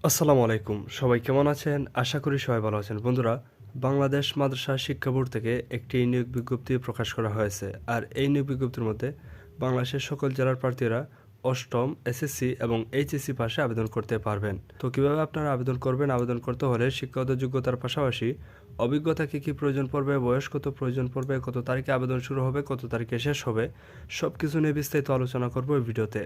আসসালামু আলাইকুম। সবাই কেমন আছেন? আশা করি সবাই ভালো আছেন। বন্ধুরা, বাংলাদেশ মাদ্রাসা শিক্ষা বোর্ড থেকে একটি নিয়োগ বিজ্ঞপ্তি প্রকাশ করা হয়েছে। আর এই নিয়োগ বিজ্ঞপ্তির মধ্যে বাংলাদেশের সকল জেলার প্রার্থীরা অষ্টম, এসএসসি এবং এইচএসসি পাশে আবেদন করতে পারবেন। তো কিভাবে আপনারা আবেদন করবেন? আবেদন করতে হলে শিক্ষাগত যোগ্যতার পাশাপাশি অভিজ্ঞতা কী প্রয়োজন পড়বে, বয়স কত প্রয়োজন পড়বে, কত তারিখে আবেদন শুরু হবে, কত তারিখে শেষ হবে, সব কিছু নিয়ে বিস্তারিত আলোচনা করব এই ভিডিওতে।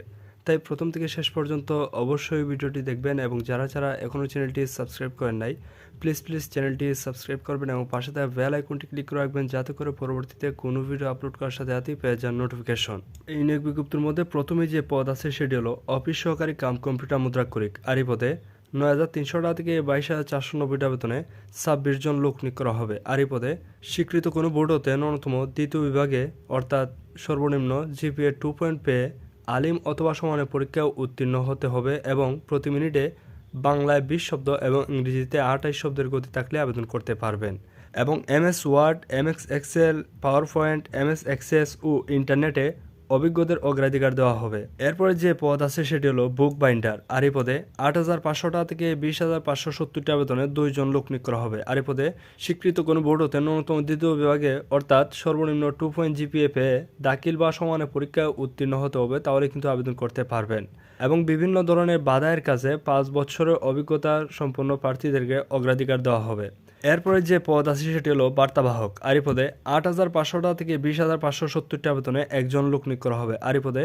তাই প্রথম থেকে শেষ পর্যন্ত অবশ্যই ভিডিওটি দেখবেন এবং যারা যারা এখনও চ্যানেলটি সাবস্ক্রাইব করেন নাই প্লিজ চ্যানেলটি সাবস্ক্রাইব করবেন এবং পাশে থাকা বেল আইকনটি ক্লিক করে রাখবেন যাতে করে পরবর্তীতে কোনো ভিডিও আপলোড করার সাথে সাথেই পেয়ে যান নোটিফিকেশন। এই নিয়োগ বিজ্ঞপ্তির মধ্যে প্রথমে যে পদ আছে সেটি হলো অফিস সহকারী কাম কম্পিউটার মুদ্রাক্ষরিক। আর এই পদে 9,300 টাকা থেকে 22,490 বেতনে 26 জন লোক নিয়োগ করা হবে। আর এই পদে স্বীকৃত কোনো বোর্ড হতে ন্যূনতম দ্বিতীয় বিভাগে অর্থাৎ সর্বনিম্ন জিপিএ 2 পেয়ে আলিম অথবা সমানের পরীক্ষায় উত্তীর্ণ হতে হবে এবং প্রতি মিনিটে বাংলায় 20 শব্দ এবং ইংরেজিতে 28 শব্দের গতি থাকলে আবেদন করতে পারবেন এবং MS word, MS excel, power point, MS access ও ইন্টারনেটে অভিজ্ঞদের অগ্রাধিকার দেওয়া হবে। এরপরে যে পদ আছে সেটি হলো বুক বাইন্ডার। আর এই পদে 8,500 টাকা থেকে 20,570 টাকা বেতনে 2 জন লোক নিয়োগ করা হবে। আর এই পদে স্বীকৃত কোনো বোর্ড হতে ন্যূনতম দ্বিতীয় বিভাগে অর্থাৎ সর্বনিম্ন 2 জিপিএ পেয়ে দাখিল বা সমানের পরীক্ষায় উত্তীর্ণ হতে হবে, তাহলে কিন্তু আবেদন করতে পারবেন এবং বিভিন্ন ধরনের বাধায়ের কাছে 5 বছরের অভিজ্ঞতা সম্পন্ন প্রার্থীদেরকে অগ্রাধিকার দেওয়া হবে। এরপরে যে পদ আছে সেটি হলো বার্তাবাহক। আর এই পদে 8,500 টাকা থেকে 20,570 টাকা বেতনে একজন লোক নিয়োগ করা হবে। আর এই পদে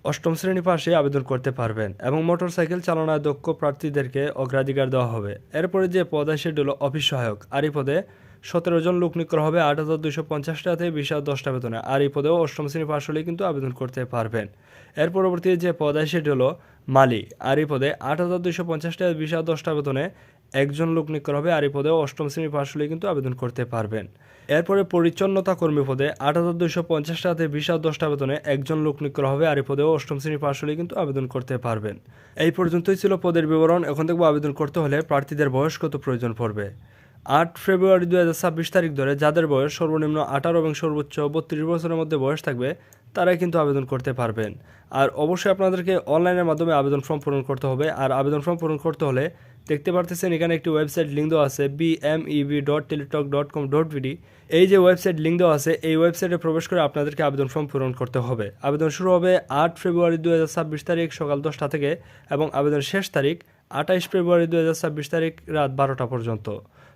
অষ্টম শ্রেণী পাশে আবেদন করতে পারবেন এবং মোটরসাইকেল চালানোয় দক্ষ প্রার্থীদেরকে অগ্রাধিকার দেওয়া হবে। এরপরে যে পদ আছে সেটি হলো অফিস সহায়ক। আর এই পদে 17 জন লোক নিয়োগ করা হবে 8,250 টাকা থেকে 20,010 টাকা বেতনে। আর এই পদেও অষ্টম শ্রেণী পাশ হলেই কিন্তু আবেদন করতে পারবেন। এর পরবর্তী যে পদ আছে সেটি হলো মালি। আর এই পদে 8,250 টাকা 20,010 টাকা বেতনে একজন লোক নিয়োগ করা হবে। আর এই পদেও অষ্টম শ্রেণী পাশ হলেই কিন্তু আবেদন করতে পারবেন। এরপরে পরিচ্ছন্নতা কর্মী পদে 8,250 টাকা থেকে 20,010 টাকা বেতনে একজন লোক নিয়োগ করা হবে। আর এই পদেও অষ্টম শ্রেণী পাশ হলেই কিন্তু আবেদন করতে পারবেন। এই পর্যন্তই ছিল পদের বিবরণ। এখন দেখব আবেদন করতে হলে প্রার্থীদের বয়স কত প্রয়োজন পড়বে। 8 ফেব্রুয়ারি 2026 তারিখ ধরে যাদের বয়স সর্বনিম্ন 18 এবং সর্বোচ্চ 32 বছরের মধ্যে বয়স থাকবে তারাই কিন্তু আবেদন করতে পারবেন। আর অবশ্যই আপনাদেরকে অনলাইনের মাধ্যমে আবেদন ফর্ম পূরণ করতে হবে। আর আবেদন ফর্ম পূরণ করতে হলে দেখতে পারতেছেন এখানে একটি ওয়েবসাইট লিঙ্ক দেওয়া আছে bmeb.teletalk.com.bd। এই যে ওয়েবসাইট লিঙ্ক দেওয়া আছে এই ওয়েবসাইটে প্রবেশ করে আপনাদেরকে আবেদন ফর্ম পূরণ করতে হবে। আবেদন শুরু হবে 8 ফেব্রুয়ারি 2026 তারিখ সকাল 10টা থেকে এবং আবেদন শেষ তারিখ 28 ফেব্রুয়ারি 2026 তারিখ রাত 12টা পর্যন্ত।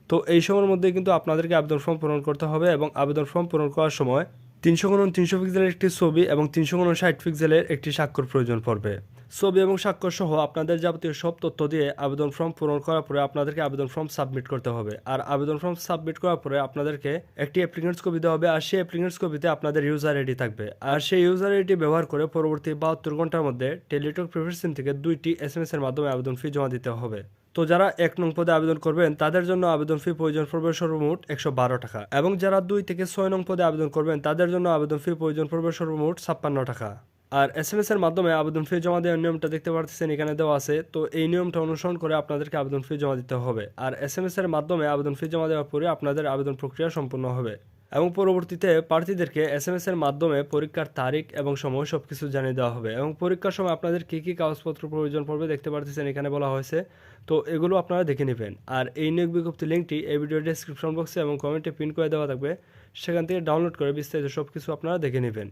তো এই সময়ের মধ্যে কিন্তু আপনাদেরকে আবেদন ফর্ম পূরণ করতে হবে এবং আবেদন ফর্ম পূরণ করার সময় 300x300 পিক্সেলের একটি ছবি এবং 300x60 পিক্সেলের একটি স্বাক্ষর প্রয়োজন পড়বে। ছবি এবং স্বাক্ষর সহ আপনাদের যাবতীয় সব তথ্য দিয়ে আবেদন ফর্ম পূরণ করার পরে আপনাদেরকে আবেদন ফর্ম সাবমিট করতে হবে। আর আবেদন ফর্ম সাবমিট করার পরে আপনাদেরকে একটি অ্যাপ্লিকেন্টস কপি দেওয়া হবে আর সেই অ্যাপ্লিকেন্টস কপিতে আপনাদের ইউজার আইডি থাকবে। আর সেই ইউজার আইডি ব্যবহার করে পরবর্তী 72 ঘন্টার মধ্যে টেলিটক প্রিফারেন্স সিম থেকে 2টি SMS এর মাধ্যমে আবেদন ফি জমা দিতে হবে। তো যারা 1 নং পদে আবেদন করবেন তাদের জন্য আবেদন ফি প্রয়োজন পড়বে সর্বমোট 112 টাকা এবং যারা 2 থেকে 6 নং পদে আবেদন করবেন তাদের জন্য আবেদন ফি প্রয়োজন পড়বে সর্বমোট 56 টাকা। আর SMS এর মাধ্যমে আবেদন ফি জমা দেওয়ার নিয়মটা দেখতে পাচ্ছেন এখানে দেওয়া আছে। তো এই নিয়মটা অনুসরণ করে আপনাদেরকে আবেদন ফি জমা দিতে হবে। আর SMS এর মাধ্যমে আবেদন ফি জমা দেওয়ার পরে আপনাদের আবেদন প্রক্রিয়া সম্পূর্ণ হবে এবং পরবর্তীতে প্রার্থীদেরকে SMS এর মাধ্যমে পরীক্ষার তারিখ এবং সময় সবকিছু জানিয়ে দেওয়া হবে এবং পরীক্ষার সময় আপনাদের কী কাগজপত্র প্রয়োজন পড়বে দেখতে পাচ্ছেন এখানে বলা হয়েছে। তো এগুলো আপনারা দেখে নেবেন। আর এই নিয়োগ বিজ্ঞপ্তি লিঙ্কটি এই ভিডিওর ডেসক্রিপশন বক্সে এবং কমেন্টে পিন করে দেওয়া থাকবে, সেখান থেকে ডাউনলোড করে বিস্তারিত সব কিছু আপনারা দেখে নেবেন।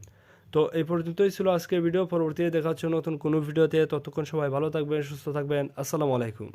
তো এই পর্যন্তই ছিল আজকের ভিডিও। পরবর্তীতে দেখা হচ্ছে নতুন কোনো ভিডিওতে। ততক্ষণ সবাই ভালো থাকবেন, সুস্থ থাকবেন। আসসালামু আলাইকুম।